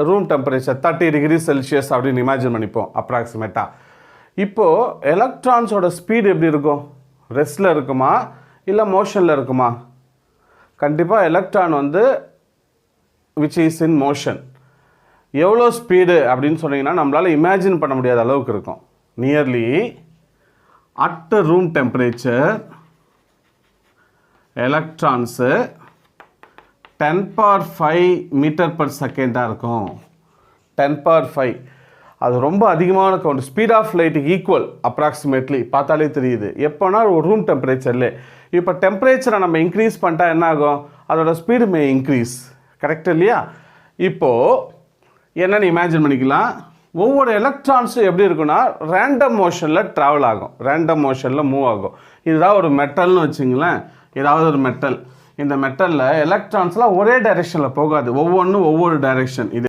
Room temperature 30 degree Celsius அப்படின்னு imagine பண்ணிப்போம் அப்ராக்சிமேட்டாக. இப்போது எலக்ட்ரான்ஸோட ஸ்பீடு எப்படி இருக்கும்? ரெஸ்ட்டில் இருக்குமா இல்லை மோஷனில் இருக்குமா? கண்டிப்பாக எலக்ட்ரான் வந்து விச் இஸ் இன் மோஷன். எவ்வளோ ஸ்பீடு அப்படின்னு சொன்னீங்கன்னா நம்மளால் இமேஜின் பண்ண முடியாத அளவுக்கு இருக்கும். Nearly at room temperature electrons 10⁵ metre per செகண்டாக இருக்கும். 10⁵. அது ரொம்ப அதிகமான கவுண்ட். ஸ்பீட் ஆஃப் லைட்டுக்கு ஈக்குவல் அப்ராக்சிமேட்லி. பார்த்தாலே தெரியுது. எப்போனா ஒரு ரூம் டெம்பரேச்சர்லே. இப்போ டெம்பரேச்சரை நம்ம இன்க்ரீஸ் பண்ணிட்டா என்ன ஆகும்? அதோட ஸ்பீடு மே இன்க்ரீஸ். கரெக்ட் இல்லையா? இப்போது என்னென்னு இமேஜின் பண்ணிக்கலாம். ஒவ்வொரு எலக்ட்ரான்ஸும் எப்படி இருக்குன்னா ரேண்டம் மோஷனில் ட்ராவல் ஆகும், ரேண்டம் மோஷனில் மூவ் ஆகும். இதுதான் ஒரு மெட்டல்னு வச்சுங்களேன். ஏதாவது ஒரு மெட்டல். இந்த மெட்டலில் எலக்ட்ரான்ஸ்லாம் ஒரே டைரெக்ஷனில் போகாது, ஒவ்வொன்றும் ஒவ்வொரு டைரெக்ஷன். இது